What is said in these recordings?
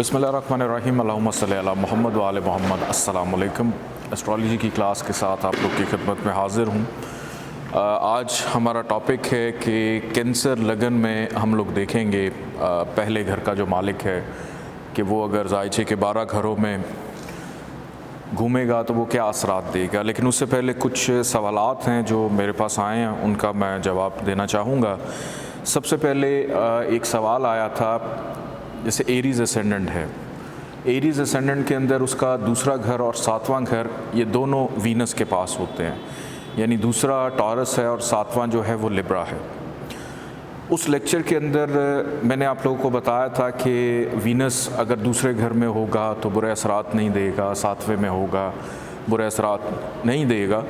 बिस्मिल्लाहिर्रहमानिर्रहीम अल्लाहुम्मा सल्ली अला मुहम्मद व आले मुहम्मद। अस्सलाम वालेकुम। एस्ट्रोलॉजी की क्लास के साथ आप लोग की खिदमत में हाज़िर हूँ। आज हमारा टॉपिक है कि कैंसर लगन में हम लोग देखेंगे पहले घर का जो मालिक है कि वो अगर ज़ायचे के 12 घरों में घूमेगा तो वो क्या असरात देगा। लेकिन उससे पहले कुछ सवालात हैं जो मेरे पास आए हैं, उनका मैं जवाब देना चाहूँगा। सबसे पहले एक सवाल आया था, जैसे एरीज़ असेंडेंट है, एरीज़ असेंडेंट के अंदर उसका दूसरा घर और 7वां घर ये दोनों वीनस के पास होते हैं, यानी दूसरा टॉरस है और 7वां जो है वो लिब्रा है। उस लेक्चर के अंदर मैंने आप लोगों को बताया था कि वीनस अगर दूसरे घर में होगा तो बुरे असरात नहीं देगा, 7वें में होगा बुरे असरात नहीं देगा,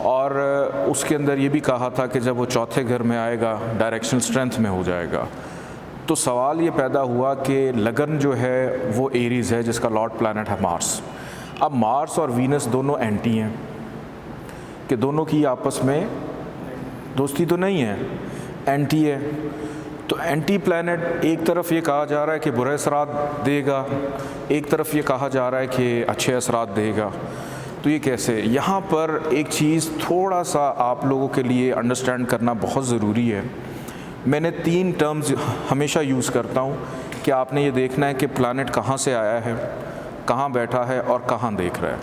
और उसके अंदर ये भी कहा था कि जब वो चौथे घर में आएगा डायरेक्शनल स्ट्रेंथ में हो जाएगा। तो सवाल ये पैदा हुआ कि लगन जो है वो एरीज़ है जिसका लॉर्ड प्लैनेट है मार्स। अब मार्स और वीनस दोनों एंटी हैं कि दोनों की आपस में दोस्ती तो नहीं है, एंटी है। तो एंटी प्लैनेट एक तरफ ये कहा जा रहा है कि बुरे असरात देगा, एक तरफ ये कहा जा रहा है कि अच्छे असरात देगा। तो ये कैसे? यहाँ पर एक चीज़ थोड़ा सा आप लोगों के लिए अंडरस्टैंड करना बहुत ज़रूरी है। मैंने 3 टर्म्स हमेशा यूज़ करता हूँ कि आपने ये देखना है कि प्लैनेट कहाँ से आया है, कहाँ बैठा है और कहाँ देख रहा है।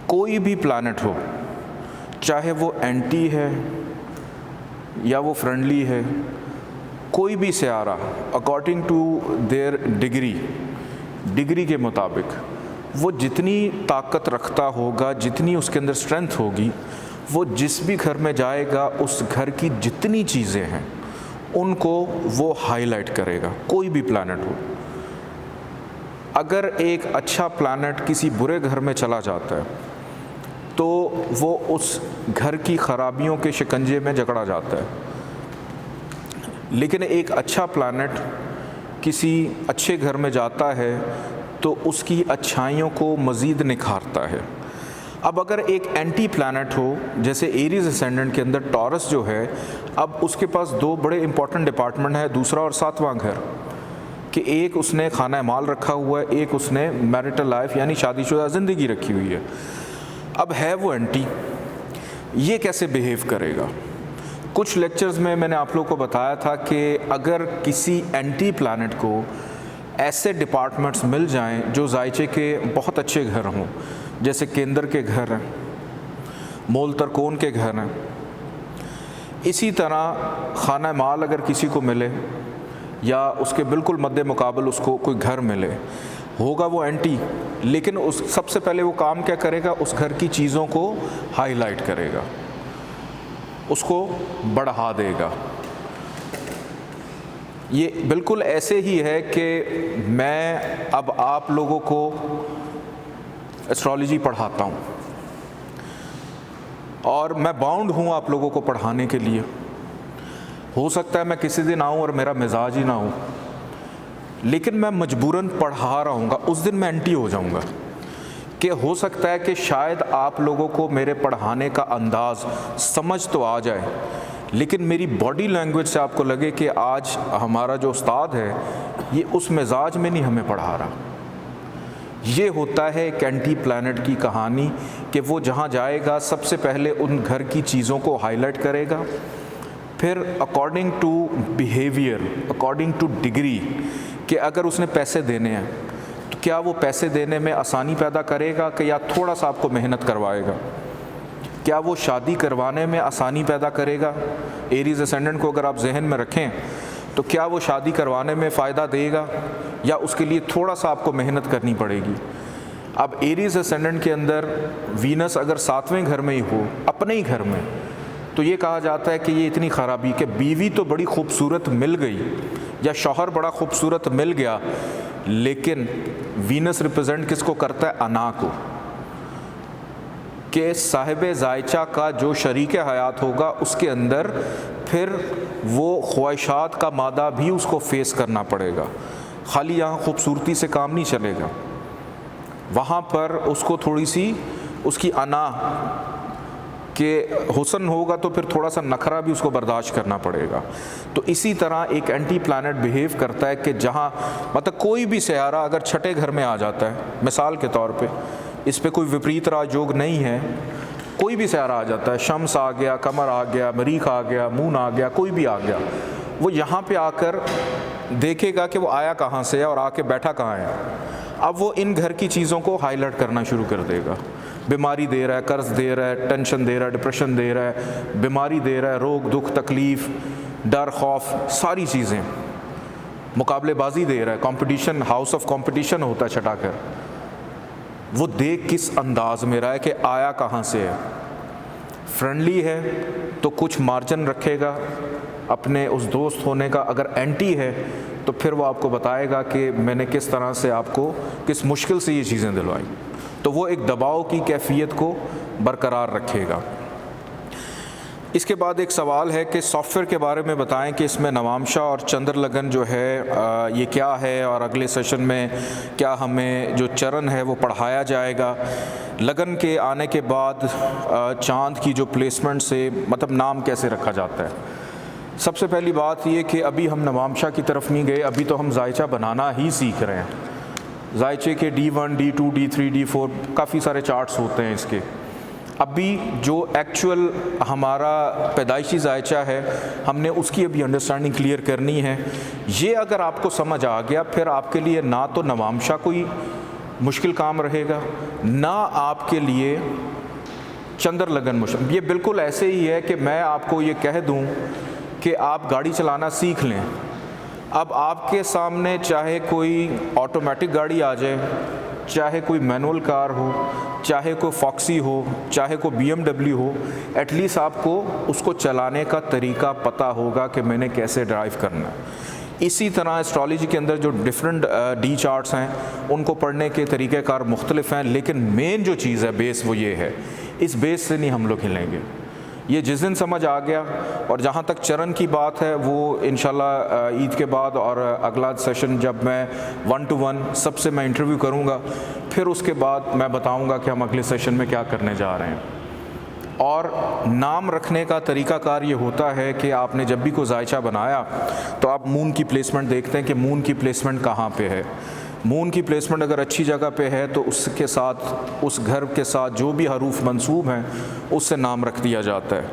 कोई भी प्लैनेट हो, चाहे वो एंटी है या वो फ्रेंडली है, कोई भी सियारा अकॉर्डिंग टू देयर डिग्री के मुताबिक वो जितनी ताकत रखता होगा, जितनी उसके अंदर स्ट्रेंथ होगी, वो जिस भी घर में जाएगा उस घर की जितनी चीज़ें हैं उनको वो हाईलाइट करेगा। कोई भी प्लैनेट हो, अगर एक अच्छा प्लैनेट किसी बुरे घर में चला जाता है तो वो उस घर की खराबियों के शिकंजे में जकड़ा जाता है, लेकिन एक अच्छा प्लैनेट किसी अच्छे घर में जाता है तो उसकी अच्छाइयों को मज़ीद निखारता है। अब अगर एक एंटी प्लैनेट हो, जैसे एरीज़ असेंडेंट के अंदर टॉरस जो है, अब उसके पास 2 बड़े इंपॉर्टेंट डिपार्टमेंट है, दूसरा और 7वां घर, कि एक उसने खाना माल रखा हुआ है, एक उसने मैरिटल लाइफ यानी शादीशुदा ज़िंदगी रखी हुई है। अब है वो एंटी, ये कैसे बिहेव करेगा? कुछ लेक्चर्स में मैंने आप लोगों को बताया था कि अगर किसी एंटी प्लैनेट को ऐसे डिपार्टमेंट्स मिल जाएं जो ज़ायचे के बहुत अच्छे घर हों, जैसे केंद्र के घर हैं, मूल तरकोन के घर हैं, इसी तरह खाना माल अगर किसी को मिले या उसके बिल्कुल मद्दे मुकाबल उसको कोई घर मिले, होगा वो एंटी, लेकिन उस सबसे पहले वो काम क्या करेगा? उस घर की चीज़ों को हाईलाइट करेगा, उसको बढ़ा देगा। ये बिल्कुल ऐसे ही है कि मैं अब आप लोगों को एस्ट्रोलॉजी पढ़ाता हूँ और मैं बाउंड हूँ आप लोगों को पढ़ाने के लिए। हो सकता है मैं किसी दिन आऊँ और मेरा मिजाज ही ना हो, लेकिन मैं मजबूरन पढ़ा रहा हूँगा, उस दिन मैं एंटी हो जाऊँगा। कि हो सकता है कि शायद आप लोगों को मेरे पढ़ाने का अंदाज़ समझ तो आ जाए, लेकिन मेरी बॉडी लैंग्वेज से आपको लगे कि आज हमारा जो उस्ताद है ये उस मिजाज में नहीं हमें पढ़ा रहा। ये होता है एक एंटी प्लैनेट की कहानी कि वो जहाँ जाएगा सबसे पहले उन घर की चीज़ों को हाईलाइट करेगा, फिर according to behaviour, according to degree, कि अगर उसने पैसे देने हैं तो क्या वो पैसे देने में आसानी पैदा करेगा कि या थोड़ा सा आपको मेहनत करवाएगा? क्या वो शादी करवाने में आसानी पैदा करेगा? एरीज़ असेंडेंट को अगर आप जहन में रखें तो क्या वो शादी करवाने में फ़ायदा देगा या उसके लिए थोड़ा सा आपको मेहनत करनी पड़ेगी? अब एरीज़ असेंडेंट के अंदर वीनस अगर 7वें घर में ही हो, अपने ही घर में, तो ये कहा जाता है कि ये इतनी ख़राबी कि बीवी तो बड़ी खूबसूरत मिल गई या शौहर बड़ा खूबसूरत मिल गया, लेकिन वीनस रिप्रेजेंट किसको करता है? अना को, कि साहिब ज़ायचा का जो शरीक हयात होगा उसके अंदर फिर वो ख्वाहिशात का मादा भी उसको फेस करना पड़ेगा। खाली यहाँ खूबसूरती से काम नहीं चलेगा, वहाँ पर उसको थोड़ी सी उसकी अना कि हुस्न होगा तो फिर थोड़ा सा नखरा भी उसको बर्दाश्त करना पड़ेगा। तो इसी तरह एक एंटी प्लानट बिहेव करता है कि जहाँ मतलब कोई भी सयारा अगर छठे घर में आ जाता है, मिसाल के तौर पे, इस पे कोई विपरीत राजयोग नहीं है, कोई भी सयारा आ जाता है, शम्स आ गया, कमर आ गया, मरीख आ गया, मून आ गया, कोई भी आ गया, वो यहाँ पे आकर देखेगा कि वो आया कहाँ से है और आके बैठा कहाँ है। अब वो इन घर की चीज़ों को हाईलाइट करना शुरू कर देगा। बीमारी दे रहा है, कर्ज दे रहा है, टेंशन दे रहा है, डिप्रेशन दे रहा है, बीमारी दे रहा है, रोग दुख तकलीफ़, डर खौफ, सारी चीज़ें, मुकाबलेबाजी दे रहा है, कंपटीशन, हाउस ऑफ कंपटीशन होता है छठा घर। वो देख किस अंदाज में रहा है कि आया कहाँ से है। फ्रेंडली है तो कुछ मार्जिन रखेगा अपने उस दोस्त होने का, अगर एंटी है तो फिर वो आपको बताएगा कि मैंने किस तरह से आपको किस मुश्किल से ये चीज़ें दिलवाई, तो वो एक दबाव की कैफियत को बरकरार रखेगा। इसके बाद एक सवाल है कि सॉफ्टवेयर के बारे में बताएं कि इसमें नवामशा और चंद्र लगन जो है ये क्या है, और अगले सेशन में क्या हमें जो चरण है वो पढ़ाया जाएगा। लगन के आने के बाद चांद की जो प्लेसमेंट से मतलब नाम कैसे रखा जाता है। सबसे पहली बात ये कि अभी हम नवामशा की तरफ नहीं गए, अभी तो हम जायचा बनाना ही सीख रहे हैं। जायचे के D1, D2, D3, D4 काफ़ी सारे चार्ट्स होते हैं इसके। अभी जो एक्चुअल हमारा पैदाइशी जायचा है हमने उसकी अभी अंडरस्टैंडिंग क्लियर करनी है। ये अगर आपको समझ आ गया फिर आपके लिए ना तो नवामशा कोई मुश्किल काम रहेगा, ना आपके लिए चंद्र लगन मुश्किल। ये बिल्कुल ऐसे ही है कि मैं आपको ये कह दूं कि आप गाड़ी चलाना सीख लें। अब आपके सामने चाहे कोई ऑटोमेटिक गाड़ी आ जाए, चाहे कोई मैनुअल कार हो, चाहे कोई फॉक्सी हो, चाहे कोई BMW हो, एटलीस्ट आपको उसको चलाने का तरीका पता होगा कि मैंने कैसे ड्राइव करना है। इसी तरह एस्ट्रोलॉजी के अंदर जो डिफरेंट D चार्ट्स हैं उनको पढ़ने के तरीक़ेकार मुख्तलिफ हैं, लेकिन मेन जो चीज़ है बेस वो ये है। इस बेस से नहीं हम लोग हिलेंगे। ये जिस दिन समझ आ गया, और जहाँ तक चरण की बात है वो इंशाल्लाह ईद के बाद और अगला सेशन जब मैं 1-to-1 सबसे मैं इंटरव्यू करूँगा, फिर उसके बाद मैं बताऊँगा कि हम अगले सेशन में क्या करने जा रहे हैं। और नाम रखने का तरीक़ाकार ये होता है कि आपने जब भी कोई जायचा बनाया तो आप मून की प्लेसमेंट देखते हैं कि मून की प्लेसमेंट कहाँ पे है। मून की प्लेसमेंट अगर अच्छी जगह पे है तो उसके साथ, उस घर के साथ जो भी हरूफ मंसूब हैं उससे नाम रख दिया जाता है।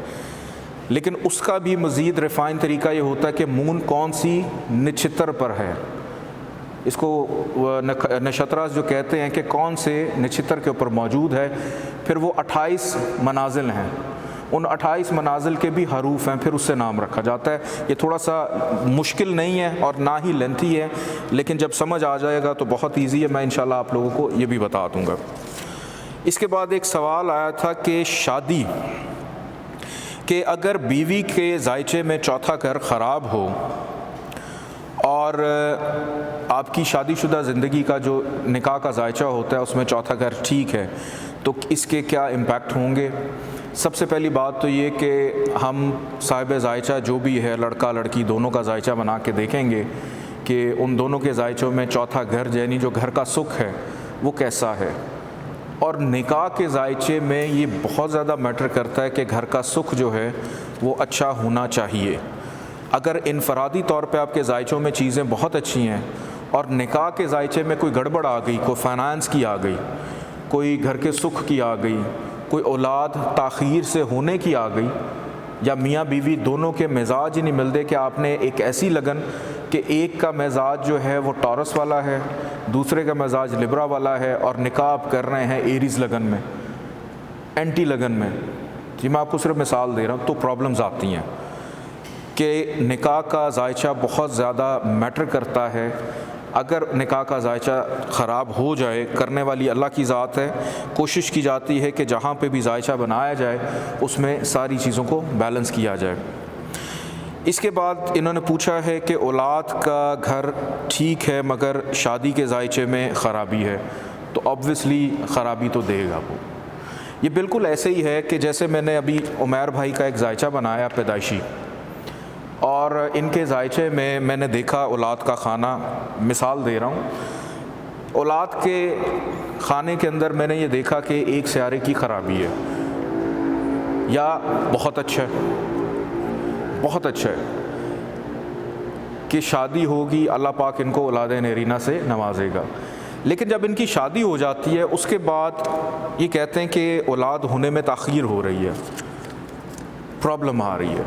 लेकिन उसका भी मज़ीद रिफ़ाइन तरीका ये होता है कि मून कौन सी नक्षत्र पर है, इसको नक्षत्रास जो कहते हैं कि कौन से नक्षत्र के ऊपर मौजूद है। फिर वो 28 मनाजिल हैं, उन 28 मनाजिल के भी हरूफ हैं, फिर उससे नाम रखा जाता है। ये थोड़ा सा मुश्किल नहीं है और ना ही लेंथी है, लेकिन जब समझ आ जाएगा तो बहुत ईजी है। मैं इंशाल्लाह आप लोगों को ये भी बता दूँगा। इसके बाद एक सवाल आया था कि शादी कि अगर बीवी के जायचे में चौथा घर ख़राब हो और आपकी शादीशुदा ज़िंदगी का जो निकाह का जायचा होता है उसमें चौथा घर ठीक है, तो इसके क्या इम्पैक्ट होंगे। सबसे पहली बात तो ये कि हम साहिब जायचा जो भी है, लड़का लड़की दोनों का जायचा बना के देखेंगे कि उन दोनों के जायचों में चौथा घर यानी जो घर का सुख है वो कैसा है। और निकाह के जायचे में ये बहुत ज़्यादा मैटर करता है कि घर का सुख जो है वो अच्छा होना चाहिए। अगर इनफरादी तौर पे आपके जायचों में चीज़ें बहुत अच्छी हैं और निकाह के जायचे में कोई गड़बड़ आ गई, कोई फाइनेंस की आ गई, कोई घर के सुख की आ गई, कोई औलाद ताख़ीर से होने की आ गई, या मियाँ बीवी दोनों के मिजाज ही नहीं मिलते कि आपने एक ऐसी लगन कि एक का मिजाज जो है वो टॉरस वाला है, दूसरे का मिजाज लिब्रा वाला है, और निकाह आप कर रहे हैं एरीज़ लगन में, एंटी लगन में। जी मैं आपको सिर्फ मिसाल दे रहा हूँ, तो प्रॉब्लम्स आती हैं कि निकाह का जायचा बहुत ज़्यादा मैटर करता है। अगर निकाह का जायचा ख़राब हो जाए, करने वाली अल्लाह की ज़ात है, कोशिश की जाती है कि जहाँ पे भी जायचा बनाया जाए उसमें सारी चीज़ों को बैलेंस किया जाए। इसके बाद इन्होंने पूछा है कि औलाद का घर ठीक है मगर शादी के जायचे में ख़राबी है, तो ऑब्वियसली ख़राबी तो देगा वो। ये बिल्कुल ऐसे ही है कि जैसे मैंने अभी उमैर भाई का एक जायचा बनाया पैदाइशी, और इनके जायचे में मैंने देखा औलाद का खाना, मिसाल दे रहा हूँ, औलाद के खाने के अंदर मैंने ये देखा कि एक सयारे की ख़राबी है। या बहुत अच्छा है, बहुत अच्छा है कि शादी होगी, अल्लाह पाक इनको औलाद नरीना से नवाजेगा। लेकिन जब इनकी शादी हो जाती है उसके बाद ये कहते हैं कि औलाद होने में ताख़ीर हो रही है, प्रॉब्लम आ रही है।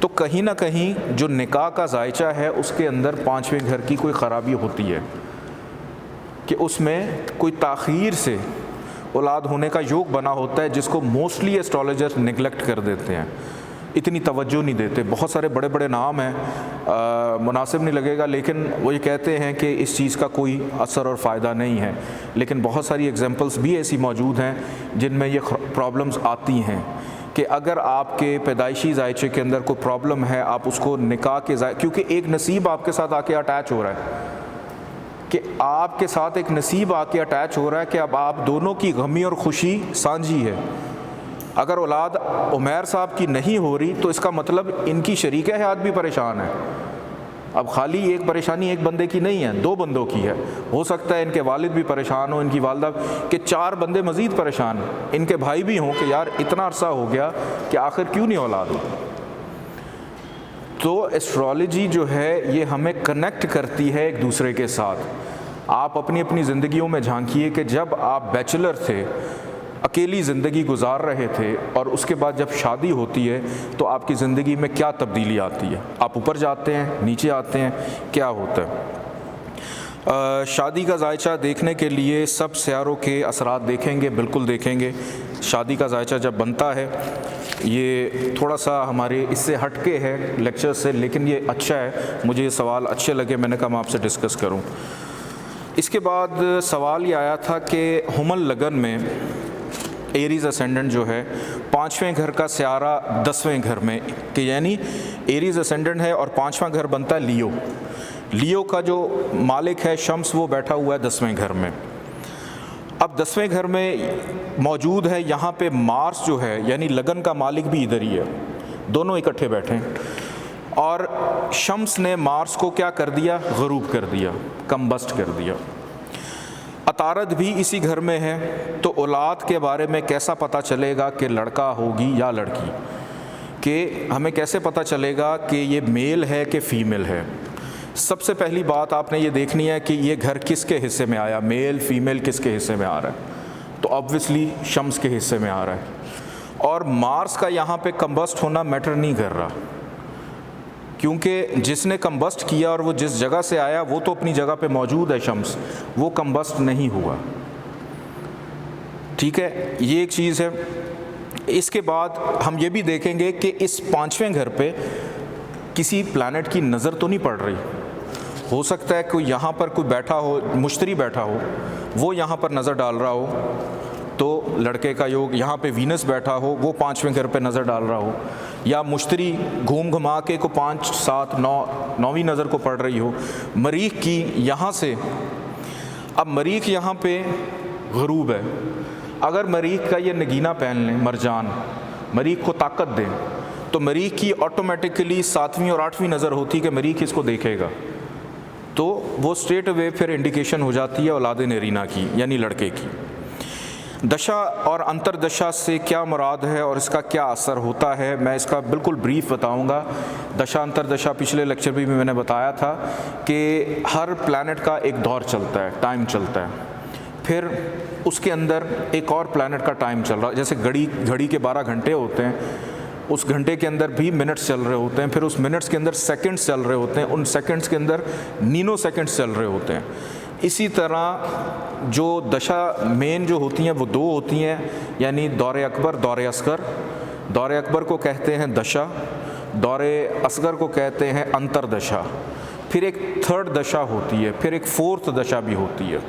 तो कहीं ना कहीं जो निकाह का जायचा है उसके अंदर पाँचवें घर की कोई ख़राबी होती है कि उसमें कोई ताख़ीर से औलाद होने का योग बना होता है, जिसको मोस्टली एस्ट्रोलॉजर निगलेक्ट कर देते हैं, इतनी तवज्जो नहीं देते। बहुत सारे बड़े बड़े नाम हैं, मुनासिब नहीं लगेगा, लेकिन वो ये कहते हैं कि इस चीज़ का कोई असर और फ़ायदा नहीं है। लेकिन बहुत सारी एग्जांपल्स भी ऐसी मौजूद हैं जिनमें ये प्रॉब्लम्स आती हैं कि अगर आपके पैदाइशी जायचे के अंदर कोई प्रॉब्लम है, आप उसको निकाह के क्योंकि एक नसीब आपके साथ आके अटैच हो रहा है, कि आपके साथ एक नसीब आके अटैच हो रहा है कि अब आप दोनों की गमी और खुशी साझी है। अगर औलाद उमैर साहब की नहीं हो रही तो इसका मतलब इनकी शरीक हयात भी परेशान है। अब खाली एक परेशानी एक बंदे की नहीं है, दो बंदों की है। हो सकता है इनके वालिद भी परेशान हो, इनकी वालदा के 4 बंदे मज़ीद परेशान हैं, इनके भाई भी हों कि यार इतना अरसा हो गया कि आखिर क्यों नहीं औलाद हो। तो एस्ट्रोलॉजी जो है ये हमें कनेक्ट करती है एक दूसरे के साथ। आप अपनी अपनी ज़िंदगियों में झांकिए कि जब आप बैचलर थे, अकेली ज़िंदगी गुजार रहे थे, और उसके बाद जब शादी होती है तो आपकी ज़िंदगी में क्या तब्दीली आती है। आप ऊपर जाते हैं, नीचे आते हैं, क्या होता है। शादी का जायचा देखने के लिए सब सियारों के असरात देखेंगे, बिल्कुल देखेंगे। शादी का जायचा जब बनता है, ये थोड़ा सा हमारे इससे हटके है लेक्चर से, लेकिन ये अच्छा है, मुझे ये सवाल अच्छे लगे, मैंने कहा मैं आपसे डिस्कस करूं। इसके बाद सवाल ये आया था कि हुमल लगन में एरीज़ असेंडेंट जो है 5वें घर का स्यारा 10वें घर में, कि यानी एरीज़ असेंडेंट है और 5वां घर बनता है लियो। लियो का जो मालिक है शम्स, वो बैठा हुआ है 10वें घर में। अब 10वें घर में मौजूद है यहाँ पे मार्स जो है, यानी लगन का मालिक भी इधर ही है, दोनों इकट्ठे बैठे हैं। और शम्स ने मार्स को क्या कर दिया, गरूब कर दिया, कम्बस्ट कर दिया। अतारद भी इसी घर में है, तो औलाद के बारे में कैसा पता चलेगा कि लड़का होगी या लड़की, कि हमें कैसे पता चलेगा कि ये मेल है कि फ़ीमेल है। सबसे पहली बात आपने ये देखनी है कि ये घर किसके हिस्से में आया, मेल फीमेल किसके हिस्से में आ रहा है, तो ऑब्वियसली शम्स के हिस्से में आ रहा है। और मार्स का यहाँ पे कम्बस्ट होना मैटर नहीं कर रहा, क्योंकि जिसने कम्बस्ट किया और वो जिस जगह से आया वो तो अपनी जगह पे मौजूद है, शम्स, वो कम्बस्ट नहीं हुआ। ठीक है, ये एक चीज़ है। इसके बाद हम ये भी देखेंगे कि इस 5वें घर पे किसी प्लैनेट की नज़र तो नहीं पड़ रही। हो सकता है कोई यहाँ पर कोई बैठा हो, मुश्तरी बैठा हो, वो यहाँ पर नज़र डाल रहा हो, तो लड़के का योग। यहाँ पे वीनस बैठा हो, वो 5वें घर पे नज़र डाल रहा हो, या मुश्तरी घूम घुमा के को 5, 7, 9 9वीं नज़र को पड़ रही हो। मरीख की यहाँ से, अब मरीख यहाँ पे गरूब है, अगर मरीख का ये नगीना पहन लें, मरजान मरीख को ताकत दें, तो मरीख की ऑटोमेटिकली 7वीं और 8वीं नज़र होती कि मरीख इसको देखेगा, तो वो स्ट्रेट अवे फिर इंडिकेशन हो जाती है औलाद नरीना की, यानी लड़के की। दशा और अंतरदशा से क्या मुराद है और इसका क्या असर होता है, मैं इसका बिल्कुल ब्रीफ बताऊंगा। दशा अंतरदशा पिछले लेक्चर भी मैंने बताया था कि हर प्लैनेट का एक दौर चलता है, टाइम चलता है, फिर उसके अंदर एक और प्लैनेट का टाइम चल रहा है। जैसे घड़ी के 12 घंटे होते हैं, उस घंटे के अंदर भी मिनट्स चल रहे होते हैं, फिर उस मिनट्स के अंदर सेकंड्स चल रहे होते हैं, उन सेकंड्स के अंदर नीनो सेकंड्स चल रहे होते हैं। इसी तरह जो दशा मेन जो होती हैं वो 2 होती हैं, यानी दौरे अकबर, दौरे असगर। दौरे अकबर को कहते हैं दशा, दौरे असगर को कहते हैं अंतरदशा। फिर एक 3rd दशा होती है, फिर एक 4th दशा भी होती है,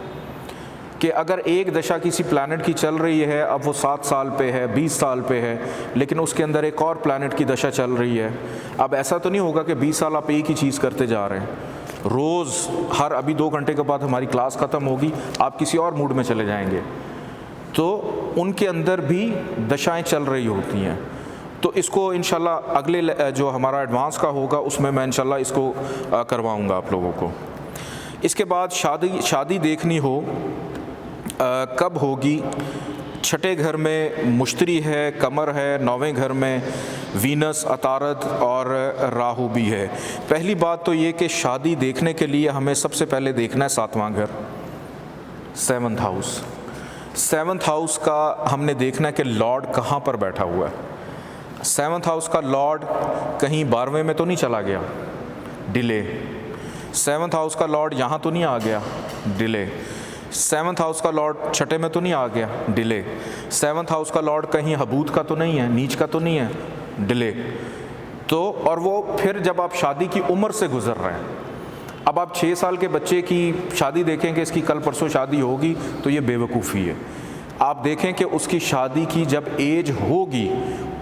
कि अगर एक दशा किसी प्लैनेट की चल रही है, अब वो 7 साल पे है, 20 साल पे है, लेकिन उसके अंदर एक और प्लैनेट की दशा चल रही है। अब ऐसा तो नहीं होगा कि 20 साल आप एक ही चीज़ करते जा रहे हैं। रोज़ हर अभी 2 घंटे के बाद हमारी क्लास ख़त्म होगी, आप किसी और मूड में चले जाएंगे, तो उनके अंदर भी दशाएं चल रही होती हैं। तो इसको इंशाल्लाह अगले जो हमारा एडवांस का होगा उसमें मैं इंशाल्लाह इसको करवाऊँगा आप लोगों को। इसके बाद शादी देखनी हो कब होगी, छठे घर में मुश्तरी है, कमर है, नौवें घर में वीनस, अतारद और राहु भी है। पहली बात तो ये कि शादी देखने के लिए हमें सबसे पहले देखना है सातवां घर, 7th हाउस। 7th हाउस का हमने देखना है कि लॉर्ड कहाँ पर बैठा हुआ है। 7th हाउस का लॉर्ड कहीं 12वें में तो नहीं चला गया, डिले। 7th हाउस का लॉर्ड यहाँ तो नहीं आ गया, डिले। 7th हाउस का लॉर्ड छठे में तो नहीं आ गया, डिले। 7th हाउस का लॉर्ड कहीं हबूत का तो नहीं है, नीच का तो नहीं है, डिले। तो और वो फिर जब आप शादी की उम्र से गुजर रहे हैं, अब आप 6 साल के बच्चे की शादी देखें कि इसकी कल परसों शादी होगी, तो ये बेवकूफ़ी है। आप देखें कि उसकी शादी की जब एज होगी,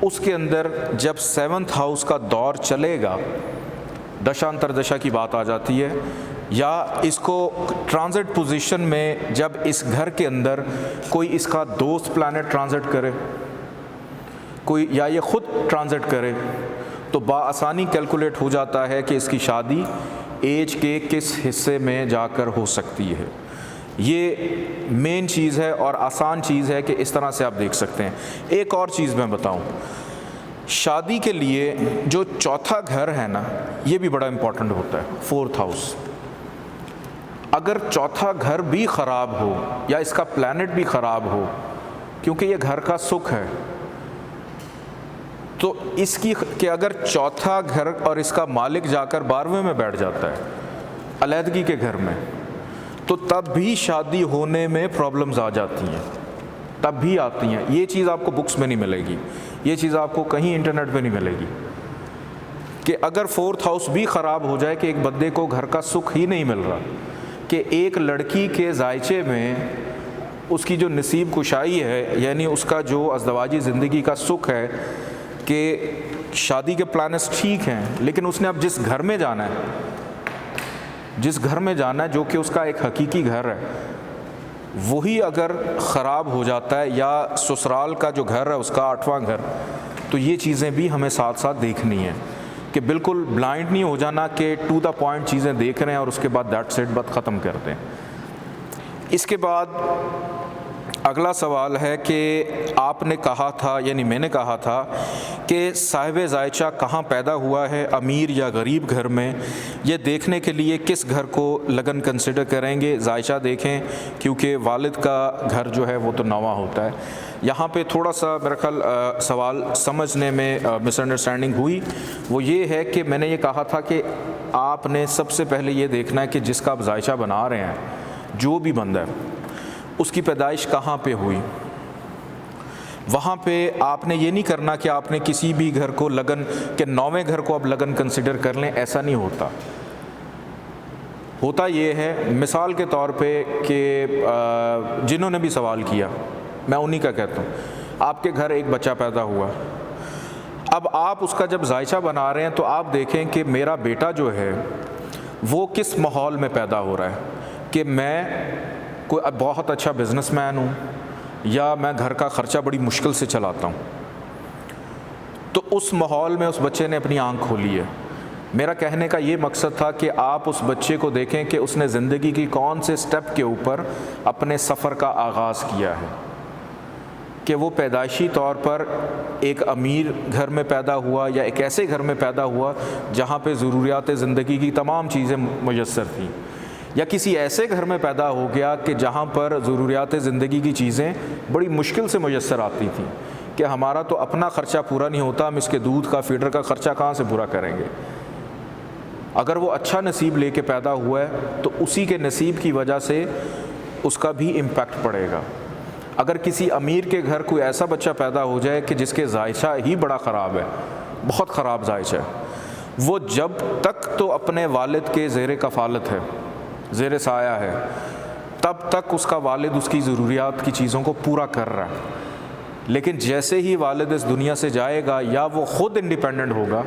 उसके अंदर जब 7th हाउस का दौर चलेगा, दशांतरदशा की बात आ जाती है, या इसको ट्रांजिट पोजीशन में जब इस घर के अंदर कोई इसका दोस्त प्लैनेट ट्रांजिट करे, कोई या ये ख़ुद ट्रांजिट करे, तो बाआसानी कैलकुलेट हो जाता है कि इसकी शादी एज के किस हिस्से में जाकर हो सकती है। ये मेन चीज़ है और आसान चीज़ है कि इस तरह से आप देख सकते हैं। एक और चीज़ मैं बताऊं, शादी के लिए जो चौथा घर है ना, ये भी बड़ा इम्पॉर्टेंट होता है, 4th हाउस। अगर चौथा घर भी ख़राब हो या इसका प्लैनेट भी ख़राब हो, क्योंकि ये घर का सुख है, तो इसकी कि अगर चौथा घर और इसका मालिक जाकर 12वें में बैठ जाता है, अलहदगी के घर में, तो तब भी शादी होने में प्रॉब्लम्स आ जाती हैं, तब भी आती हैं। ये चीज़ आपको बुक्स में नहीं मिलेगी, ये चीज़ आपको कहीं इंटरनेट पे नहीं मिलेगी कि अगर 4th हाउस भी ख़राब हो जाए कि एक बंदे को घर का सुख ही नहीं मिल रहा, कि एक लड़की के जायचे में उसकी जो नसीब कुशाई है, यानी उसका जो अज़दवाजी ज़िंदगी का सुख है, कि शादी के प्लान्स ठीक हैं, लेकिन उसने अब जिस घर में जाना है, जिस घर में जाना है जो कि उसका एक हकीकी घर है, वही अगर ख़राब हो जाता है, या ससुराल का जो घर है उसका 8वां घर, तो ये चीज़ें भी हमें साथ साथ देखनी है कि बिल्कुल ब्लाइंड नहीं हो जाना कि टू द पॉइंट चीज़ें देख रहे हैं और उसके बाद दैट्स इट, बात ख़त्म कर दें। इसके बाद अगला सवाल है कि आपने कहा था, यानी मैंने कहा था कि साहिब जायचा कहाँ पैदा हुआ है, अमीर या गरीब घर में, ये देखने के लिए किस घर को लगन कंसिडर करेंगे। जायचा देखें, क्योंकि वालिद का घर जो है वो तो 9वां होता है। यहाँ पे थोड़ा सा मेरा ख्याल सवाल समझने में मिसअंडरस्टैंडिंग हुई, वो ये है कि मैंने ये कहा था कि आपने सबसे पहले ये देखना है कि जिसका आप जायचा बना रहे हैं, जो भी बंदा है, उसकी पैदाइश कहाँ पे हुई। वहाँ पे आपने ये नहीं करना कि आपने किसी भी घर को लगन के 9वें घर को आप लगन कंसिडर कर लें, ऐसा नहीं होता। होता ये है, मिसाल के तौर पे कि जिन्होंने भी सवाल किया, मैं उन्हीं का कहता हूँ, आपके घर एक बच्चा पैदा हुआ, अब आप उसका जब जायचा बना रहे हैं तो आप देखें कि मेरा बेटा जो है वो किस माहौल में पैदा हो रहा है, कि मैं कोई बहुत अच्छा बिजनेसमैन हूँ या मैं घर का ख़र्चा बड़ी मुश्किल से चलाता हूँ। तो उस माहौल में उस बच्चे ने अपनी आंख खोली है। मेरा कहने का ये मकसद था कि आप उस बच्चे को देखें कि उसने ज़िंदगी की कौन से स्टेप के ऊपर अपने सफ़र का आगाज़ किया है, कि वो पैदाइशी तौर पर एक अमीर घर में पैदा हुआ या एक ऐसे घर में पैदा हुआ जहाँ पे ज़रूरियात ज़िंदगी की तमाम चीज़ें मुयस्सर थीं, या किसी ऐसे घर में पैदा हो गया कि जहाँ पर ज़रूरियात ज़िंदगी की चीज़ें बड़ी मुश्किल से मुयस्सर आती थी, कि हमारा तो अपना ख़र्चा पूरा नहीं होता, हम इसके दूध का फीडर का ख़र्चा कहाँ से पूरा करेंगे। अगर वो अच्छा नसीब लेके पैदा हुआ है तो उसी के नसीब की वजह से उसका भी इम्पैक्ट पड़ेगा। अगर किसी अमीर के घर कोई ऐसा बच्चा पैदा हो जाए कि जिसके जायचा ही बड़ा ख़राब है, बहुत ख़राब जायचा है, वो जब तक तो अपने वालिद के ज़ेर कफ़ालत है, ज़ेर साया है, तब तक उसका वालिद उसकी ज़रूरियात की चीज़ों को पूरा कर रहा है। लेकिन जैसे ही वालिद इस दुनिया से जाएगा या वो ख़ुद इंडिपेंडेंट होगा,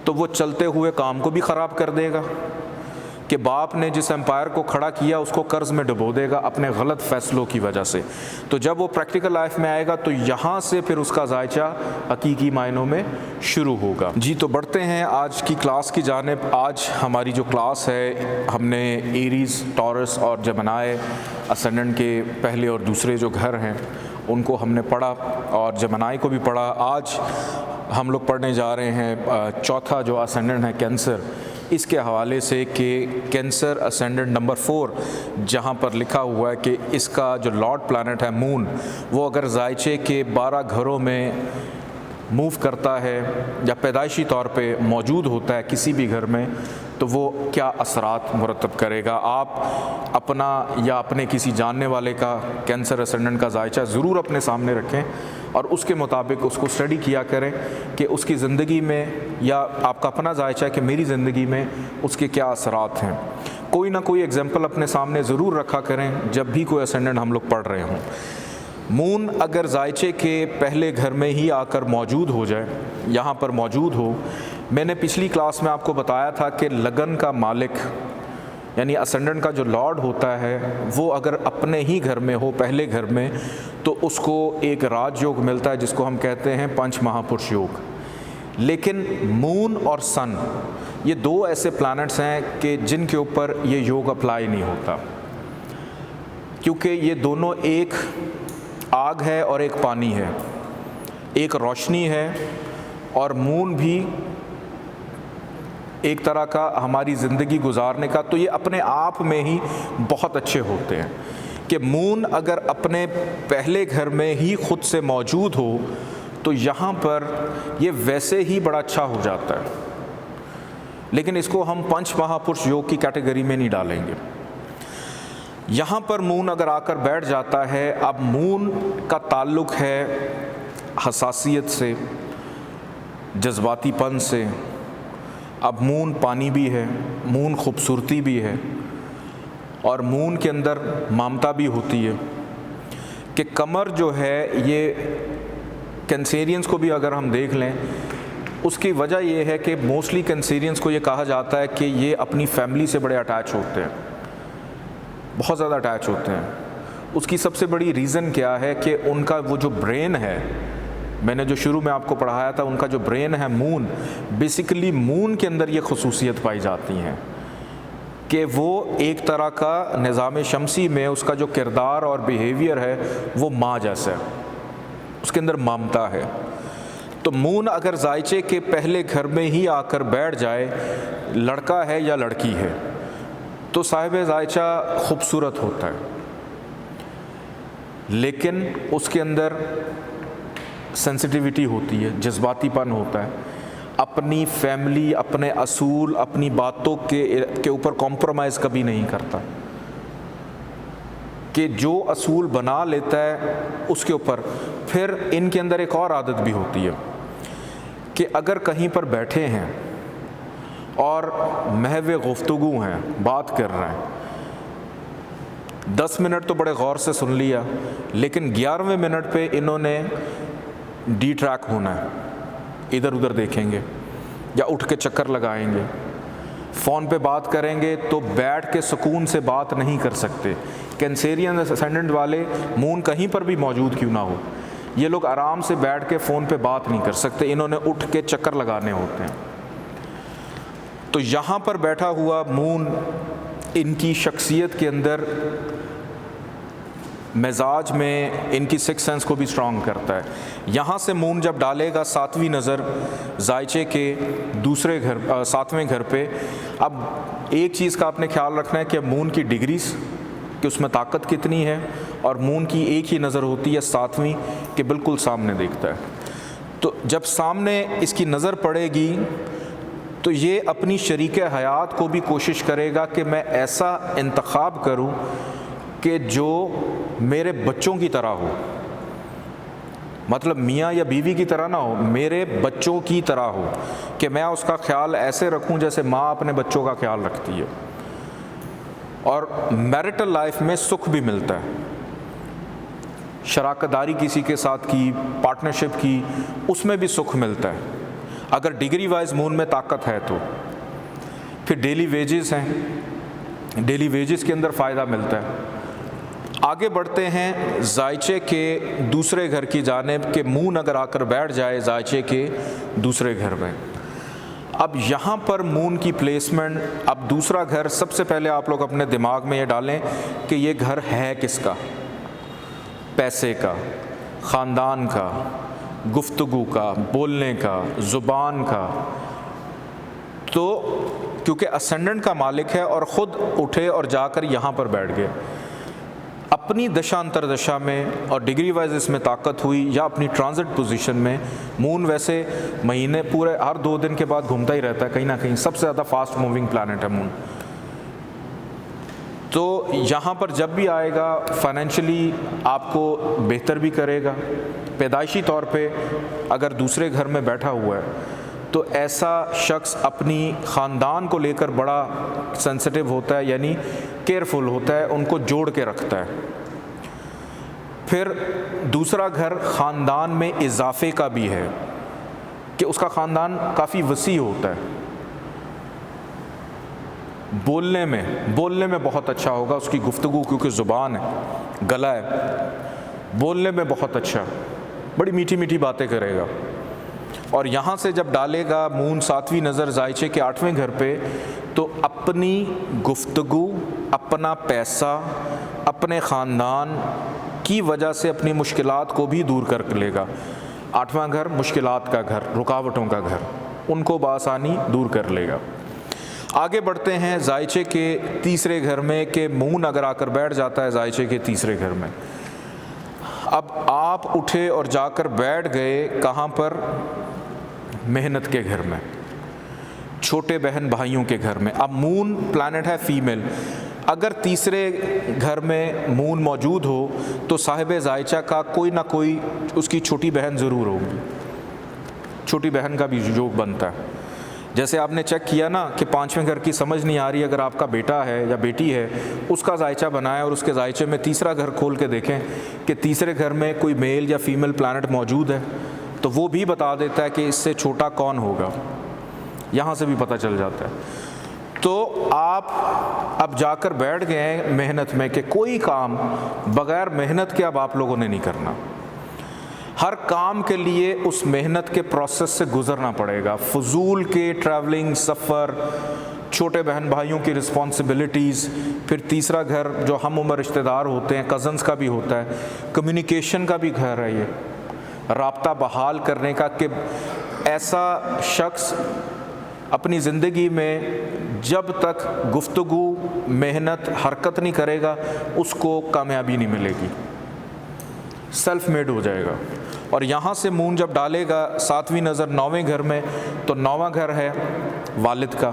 तो वो चलते हुए काम को भी ख़राब कर देगा, कि बाप ने जिस एम्पायर को खड़ा किया उसको कर्ज में डुबो देगा अपने गलत फैसलों की वजह से। तो जब वो प्रैक्टिकल लाइफ में आएगा तो यहाँ से फिर उसका जायचा हकीकी मायनों में शुरू होगा। जी, तो बढ़ते हैं आज की क्लास की जानिब। आज हमारी जो क्लास है, हमने एरीज़, टॉरस और जेमिनी असेंडेंट के पहले और दूसरे जो घर हैं उनको हमने पढ़ा और जेमिनी को भी पढ़ा। आज हम लोग पढ़ने जा रहे हैं चौथा जो असेंडेंट है कैंसर, इसके हवाले से कि कैंसर असेंडेंट नंबर 4 जहाँ पर लिखा हुआ है कि इसका जो लॉर्ड प्लैनेट है मून, वो अगर जायचे के 12 घरों में मूव करता है या पैदाइशी तौर पे मौजूद होता है किसी भी घर में, तो वो क्या असरात मुरतब करेगा। आप अपना या अपने किसी जानने वाले का कैंसर असेंडेंट का जायचा ज़रूर अपने सामने रखें और उसके मुताबिक उसको स्टडी किया करें कि उसकी ज़िंदगी में, या आपका अपना जायचा है कि मेरी ज़िंदगी में उसके क्या असरात हैं। कोई ना कोई एग्जाम्पल अपने सामने ज़रूर रखा करें जब भी कोई असेंडेंट हम लोग पढ़ रहे हों। मून अगर जायचे के पहले घर में ही आकर मौजूद हो जाए, यहाँ पर मौजूद हो, मैंने पिछली क्लास में आपको बताया था कि लगन का मालिक यानी असेंडेंट का जो लॉर्ड होता है वो अगर अपने ही घर में हो, पहले घर में, तो उसको एक राजयोग मिलता है जिसको हम कहते हैं पंच महापुरुष योग। लेकिन मून और सन ये दो ऐसे प्लैनेट्स हैं कि जिनके ऊपर ये योग अप्लाई नहीं होता, क्योंकि ये दोनों एक आग है और एक पानी है, एक रोशनी है और मून भी एक तरह का हमारी ज़िंदगी गुजारने का। तो ये अपने आप में ही बहुत अच्छे होते हैं कि मून अगर अपने पहले घर में ही खुद से मौजूद हो तो यहाँ पर ये वैसे ही बड़ा अच्छा हो जाता है, लेकिन इसको हम पंच महापुरुष योग की कैटेगरी में नहीं डालेंगे। यहाँ पर मून अगर आकर बैठ जाता है, अब मून का ताल्लुक़ है हसासियत से, जज्बातीपन से। अब मून पानी भी है, मून खूबसूरती भी है और मून के अंदर ममता भी होती है कि कमर जो है, ये कैंसेरियंस को भी अगर हम देख लें, उसकी वजह ये है कि मोस्टली कैंसेरियंस को ये कहा जाता है कि ये अपनी फैमिली से बड़े अटैच होते हैं, बहुत ज़्यादा अटैच होते हैं। उसकी सबसे बड़ी रीज़न क्या है कि उनका वो जो ब्रेन है, मैंने जो शुरू में आपको पढ़ाया था, उनका जो ब्रेन है मून, बेसिकली मून के अंदर ये खसूसियत पाई जाती हैं कि वो एक तरह का निज़ाम शमसी में उसका जो किरदार और बिहेवियर है वो माँ जैसा है, उसके अंदर ममता है। तो मून अगर जायचे के पहले घर में ही आकर बैठ जाए, लड़का है या लड़की है, तो साहिब जायचा खूबसूरत होता है, लेकिन उसके अंदर सेंसिटिविटी होती है, जज्बातीपन होता है, अपनी फैमिली, अपने असूल, अपनी बातों के ऊपर कॉम्प्रोमाइज़ कभी नहीं करता, कि जो असूल बना लेता है उसके ऊपर। फिर इनके अंदर एक और आदत भी होती है कि अगर कहीं पर बैठे हैं और महवे गुफ्तगू हैं, बात कर रहे हैं, 10 मिनट तो बड़े गौर से सुन लिया, लेकिन 11वें मिनट पे इन्होंने डी ट्रैक होना है, इधर उधर देखेंगे या उठ के चक्कर लगाएंगे, फ़ोन पे बात करेंगे तो बैठ के सुकून से बात नहीं कर सकते। कैंसेरियन असेंडेंट वाले मून कहीं पर भी मौजूद क्यों ना हो, ये लोग आराम से बैठ के फ़ोन पे बात नहीं कर सकते, इन्होंने उठ के चक्कर लगाने होते हैं। तो यहाँ पर बैठा हुआ मून इनकी शख्सियत के अंदर, मिजाज में, इनकी सिक्स सेंस को भी स्ट्रॉन्ग करता है। यहाँ से मून जब डालेगा 7वीं नज़र जायचे के दूसरे घर, 7वें घर पे, अब एक चीज़ का आपने ख्याल रखना है कि मून की डिग्रीज, कि उसमें ताकत कितनी है, और मून की एक ही नज़र होती है 7वीं के बिल्कुल सामने देखता है। तो जब सामने इसकी नज़र पड़ेगी तो ये अपनी शरीक हयात को भी कोशिश करेगा कि मैं ऐसा इंतखाब करूं कि जो मेरे बच्चों की तरह हो, मतलब मियाँ या बीवी की तरह ना हो, मेरे बच्चों की तरह हो, कि मैं उसका ख्याल ऐसे रखूं जैसे माँ अपने बच्चों का ख्याल रखती है। और मैरिटल लाइफ में सुख भी मिलता है, शराकतदारी किसी के साथ की, पार्टनरशिप की, उसमें भी सुख मिलता है अगर डिग्री वाइज मून में ताकत है तो। फिर डेली वेजेस हैं, डेली वेजेस के अंदर फ़ायदा मिलता है। आगे बढ़ते हैं जायचे के दूसरे घर की जानिब के मून अगर आकर बैठ जाए जायचे के दूसरे घर में। अब यहाँ पर मून की प्लेसमेंट, अब दूसरा घर, सबसे पहले आप लोग अपने दिमाग में ये डालें कि ये घर है किसका, पैसे का, ख़ानदान का, गुफ्तगू का, बोलने का, ज़ुबान का। तो क्योंकि असेंडेंट का मालिक है और ख़ुद उठे और जाकर यहाँ पर बैठ गए, अपनी दशा अंतरदशा में और डिग्री वाइज इसमें ताकत हुई या अपनी ट्रांजिट पोजीशन में, मून वैसे महीने पूरे हर 2 दिन के बाद घूमता ही रहता है कहीं ना कहीं, सबसे ज़्यादा फास्ट मूविंग प्लैनेट है मून। तो यहाँ पर जब भी आएगा फाइनेंशियली आपको बेहतर भी करेगा। पैदाइशी तौर पे अगर दूसरे घर में बैठा हुआ है तो ऐसा शख्स अपनी ख़ानदान को लेकर बड़ा सेंसिटिव होता है, यानी केयरफुल होता है, उनको जोड़ के रखता है। फिर दूसरा घर ख़ानदान में इजाफे का भी है कि उसका ख़ानदान काफ़ी वसी होता है। बोलने में बहुत अच्छा होगा, उसकी गुफ्तगू क्योंकि ज़ुबान है, गला है, बोलने में बहुत अच्छा, बड़ी मीठी मीठी बातें करेगा। और यहाँ से जब डालेगा मून 7वीं नज़र जायचे के 8वें घर पे, तो अपनी गुफ्तगू, अपना पैसा, अपने ख़ानदान की वजह से अपनी मुश्किलात को भी दूर कर लेगा। 8वां घर मुश्किलात का घर, रुकावटों का घर, उनको बआसानी दूर कर लेगा। आगे बढ़ते हैं जायचे के तीसरे घर में कि मून अगर आकर बैठ जाता है जायचे के तीसरे घर में। अब आप उठे और जाकर बैठ गए कहाँ पर, मेहनत के घर में, छोटे बहन भाइयों के घर में। अब मून प्लैनेट है फीमेल, अगर तीसरे घर में मून मौजूद हो तो साहिब जायचा का कोई ना कोई उसकी छोटी बहन ज़रूर होगी, छोटी बहन का भी योग बनता है। जैसे आपने चेक किया ना कि 5वें घर की समझ नहीं आ रही, अगर आपका बेटा है या बेटी है, उसका जायचा बनाएं और उसके जायचे में तीसरा घर खोल के देखें कि तीसरे घर में कोई मेल या फीमेल प्लैनेट मौजूद है, तो वो भी बता देता है कि इससे छोटा कौन होगा, यहाँ से भी पता चल जाता है। तो आप अब जाकर बैठ गए हैं मेहनत में कि कोई काम बग़ैर मेहनत के अब आप लोगों ने नहीं करना। हर काम के लिए उस मेहनत के प्रोसेस से गुज़रना पड़ेगा। फजूल के ट्रैवलिंग, सफ़र, छोटे बहन भाइयों की रिस्पॉन्सिबिलिटीज़, फिर तीसरा घर जो हम उम्र रिश्तेदार होते हैं, कज़न्स का भी होता है, कम्युनिकेशन का भी घर है ये, राब्ता बहाल करने का, कि ऐसा शख्स अपनी ज़िंदगी में जब तक गुफ्तगू, मेहनत, हरकत नहीं करेगा उसको कामयाबी नहीं मिलेगी, सेल्फ मेड हो जाएगा। और यहाँ से मून जब डालेगा 7वीं नज़र 9वें घर में, तो 9वां घर है वालिद का,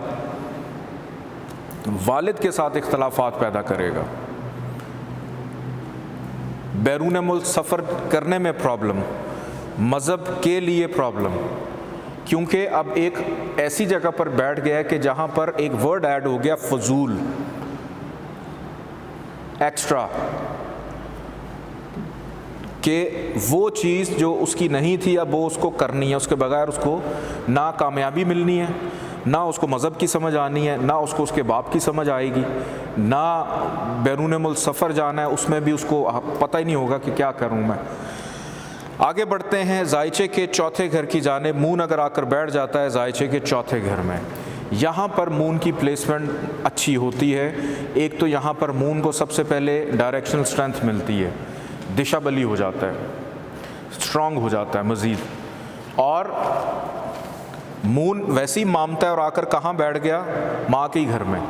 वालिद के साथ इख्तलाफात पैदा करेगा, बैरून मुल्क सफ़र करने में प्रॉब्लम, मज़हब के लिए प्रॉब्लम, क्योंकि अब एक ऐसी जगह पर बैठ गया है कि जहाँ पर एक वर्ड ऐड हो गया फजूल, एक्स्ट्रा, कि वो चीज़ जो उसकी नहीं थी अब वो उसको करनी है, उसके बगैर उसको ना कामयाबी मिलनी है, ना उसको मज़हब की समझ आनी है, ना उसको उसके बाप की समझ आएगी, ना बैरून मुल्क सफ़र जाना है, उसमें भी उसको पता ही नहीं होगा कि क्या करूं मैं। आगे बढ़ते हैं जायचे के चौथे घर की जानिब। मून अगर आकर बैठ जाता है जायचे के चौथे घर में, यहाँ पर मून की प्लेसमेंट अच्छी होती है। एक तो यहाँ पर मून को सबसे पहले डायरेक्शनल स्ट्रेंथ मिलती है, दिशा बली हो जाता है, स्ट्रॉन्ग हो जाता है मज़ीद। और मून वैसे ही मामता है और आकर कहाँ बैठ गया, माँ के ही घर में,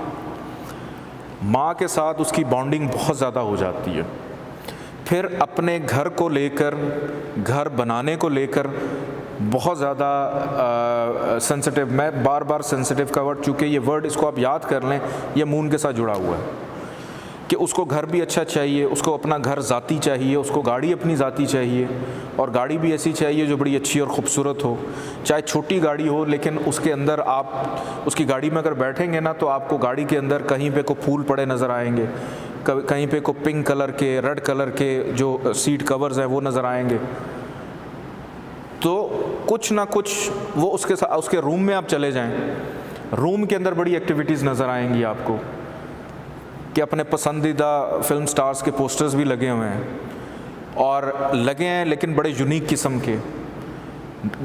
माँ के साथ उसकी बॉन्डिंग बहुत ज़्यादा हो जाती है। फिर अपने घर को लेकर, घर बनाने को लेकर बहुत ज़्यादा सेंसिटिव, मैं बार बार सेंसिटिव का वर्ड, चूँकि ये वर्ड इसको आप याद कर लें, ये मून के साथ जुड़ा हुआ है कि उसको घर भी अच्छा चाहिए, उसको अपना घर ज़ाती चाहिए, उसको गाड़ी अपनी ज़ाती चाहिए, और गाड़ी भी ऐसी चाहिए जो बड़ी अच्छी और ख़ूबसूरत हो, चाहे छोटी गाड़ी हो, लेकिन उसके अंदर आप उसकी गाड़ी में अगर बैठेंगे ना तो आपको गाड़ी के अंदर कहीं पे को फूल पड़े नज़र आएंगे, कहीं पे को पिंक कलर के, रेड कलर के जो सीट कवर्स हैं वो नज़र आएंगे। तो कुछ ना कुछ वो उसके साथ, उसके रूम में आप चले जाएं, रूम के अंदर बड़ी एक्टिविटीज़ नज़र आएंगी आपको, कि अपने पसंदीदा फिल्म स्टार्स के पोस्टर्स भी लगे हुए हैं और लगे हैं, लेकिन बड़े यूनिक किस्म के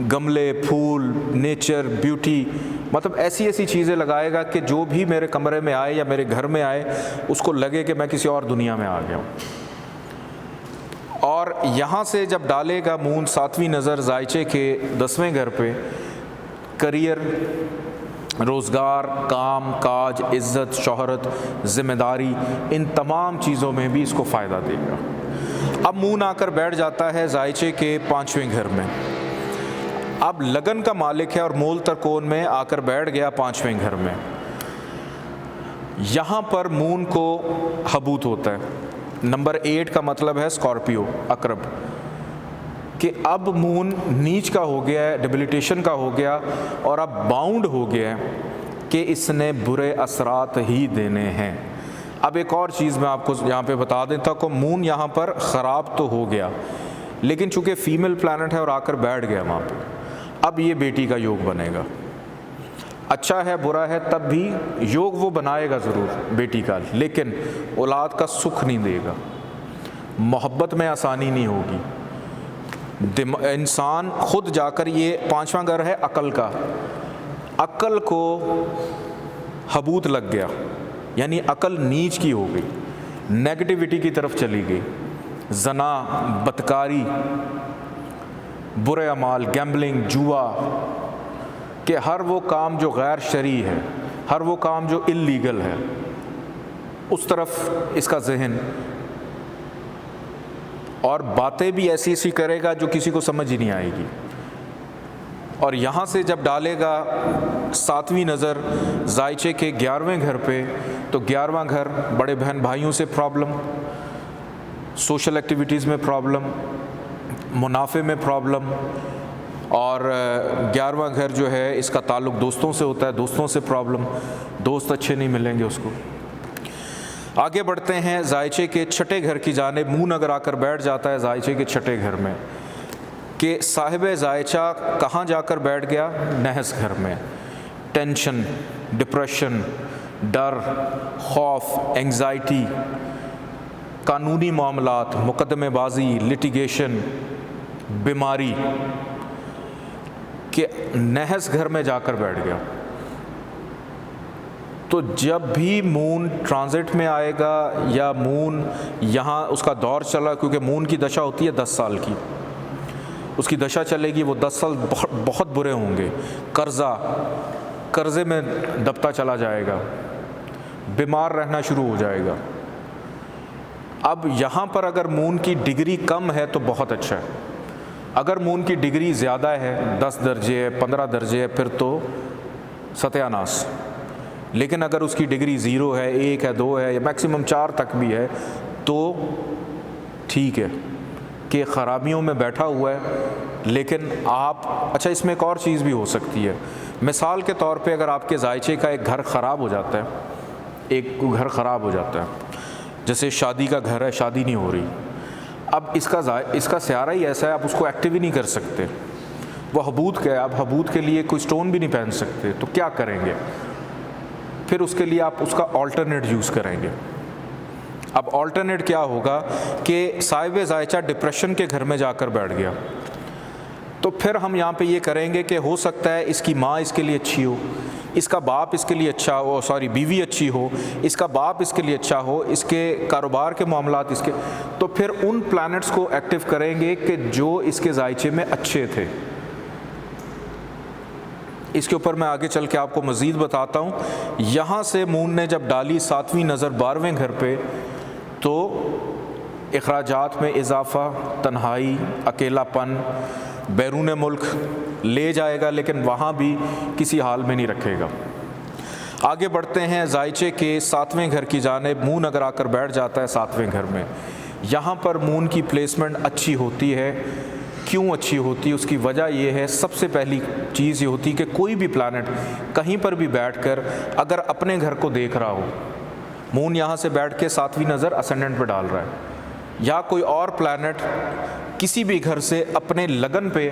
गमले, फूल, नेचर, ब्यूटी, मतलब ऐसी ऐसी चीज़ें लगाएगा कि जो भी मेरे कमरे में आए या मेरे घर में आए उसको लगे कि मैं किसी और दुनिया में आ गया हूँ। और यहाँ से जब डालेगा मून 7वीं नज़र जायचे के 10वें घर पे, करियर, रोज़गार, काम काज, इज़्ज़त, शोहरत, ज़िम्मेदारी, इन तमाम चीज़ों में भी इसको फ़ायदा देगा। अब मून आकर बैठ जाता है जायचे के 5वें घर में। अब लगन का मालिक है और मूल तरकोन में आकर बैठ गया 5वें घर में। यहाँ पर मून को हबूत होता है। नंबर 8 का मतलब है स्कॉर्पियो, अकरब, कि अब मून नीच का हो गया है, डिबिलिटेशन का हो गया और अब बाउंड हो गया है कि इसने बुरे असरात ही देने हैं। अब एक और चीज़ मैं आपको यहाँ पे बता देता हूँ कि मून यहाँ पर ख़राब तो हो गया, लेकिन चूँकि फीमेल प्लैनेट है और आकर बैठ गया वहाँ पे, अब ये बेटी का योग बनेगा। अच्छा है बुरा है तब भी योग वो बनाएगा ज़रूर बेटी का, लेकिन औलाद का सुख नहीं देगा, मोहब्बत में आसानी नहीं होगी। इंसान खुद जाकर, ये 5वां घर है अकल का, अकल को हबूत लग गया, यानी अकल नीच की हो गई, नेगेटिविटी की तरफ चली गई, जना, बदकारी, बुरे अमाल, गैम्बलिंग, जुआ, कि हर वो काम जो गैर शरई है, हर वो काम जो इल्लीगल है, उस तरफ इसका जहन, और बातें भी ऐसी ऐसी करेगा जो किसी को समझ ही नहीं आएगी। और यहाँ से जब डालेगा 7वीं नज़र जायचे के 11वें घर पे, तो 11वां घर बड़े बहन भाइयों से प्रॉब्लम, सोशल एक्टिविटीज़ में प्रॉब्लम, मुनाफे में प्रॉब्लम, और 11वां घर जो है इसका ताल्लुक़ दोस्तों से होता है, दोस्तों से प्रॉब्लम, दोस्त अच्छे नहीं मिलेंगे उसको। आगे बढ़ते हैं जायचे के 6ठे घर की जानिब। मून अगर आकर बैठ जाता है जायचे के 6ठे घर में, कि साहिब जायचा कहाँ जाकर बैठ गया, नहस घर में। टेंशन, डिप्रेशन, डर, खौफ, एंग्जाइटी, कानूनी मामलात, मुकदमेबाजी, लिटिगेशन, बीमारी, कि नहस घर में जाकर बैठ गया। तो जब भी मून ट्रांजिट में आएगा या मून यहाँ उसका दौर चला, क्योंकि मून की दशा होती है 10 साल की, उसकी दशा चलेगी, वो 10 साल बहुत बुरे होंगे। कर्ज़े में दबता चला जाएगा, बीमार रहना शुरू हो जाएगा। अब यहाँ पर अगर मून की डिग्री कम है तो बहुत अच्छा है, अगर मून की डिग्री ज़्यादा है, 10 दर्जे है, 15 दर्जे है, फिर तो सत्यानाश। लेकिन अगर उसकी डिग्री 0 है, 1 है, 2 है, या मैक्सिमम 4 तक भी है, तो ठीक है कि ख़राबियों में बैठा हुआ है। लेकिन आप, अच्छा इसमें एक और चीज़ भी हो सकती है। मिसाल के तौर पे अगर आपके जायचे का एक घर ख़राब हो जाता है, एक घर ख़राब हो जाता है, जैसे शादी का घर है, शादी नहीं हो रही, अब इसका स्यारा ही ऐसा है, आप उसको एक्टिव ही नहीं कर सकते, वो हबूत का है, आप हबूत के लिए कोई स्टोन भी नहीं पहन सकते, तो क्या करेंगे? फिर उसके लिए आप उसका ऑल्टरनेट यूज़ करेंगे। अब ऑल्टरनेट क्या होगा कि साहिब जायचा डिप्रेशन के घर में जाकर बैठ गया, तो फिर हम यहाँ पे ये करेंगे कि हो सकता है इसकी माँ इसके लिए अच्छी हो, इसका बाप इसके लिए अच्छा हो, सॉरी बीवी अच्छी हो, इसका बाप इसके लिए अच्छा हो, इसके कारोबार के मामलात इसके, तो फिर उन प्लैनेट्स को एक्टिव करेंगे कि जो इसके जायचे में अच्छे थे। इसके ऊपर मैं आगे चल के आपको मज़ीद बताता हूँ। यहाँ से मून ने जब डाली 7वीं नज़र 12वें घर पे, तो अखराजात में इजाफ़ा, तन्हाई, अकेलापन, बैरून मुल्क ले जाएगा, लेकिन वहाँ भी किसी हाल में नहीं रखेगा। आगे बढ़ते हैं जायचे के 7वें घर की जानिब। मून अगर आकर बैठ जाता है 7वें घर में, यहाँ पर मून की प्लेसमेंट अच्छी होती है। क्यों अच्छी होती है? उसकी वजह यह है, सबसे पहली चीज़ ये होती है कि कोई भी प्लैनेट कहीं पर भी बैठकर अगर अपने घर को देख रहा हो, मून यहाँ से बैठ के 7वीं नज़र असेंडेंट पे डाल रहा है, या कोई और प्लैनेट किसी भी घर से अपने लगन पे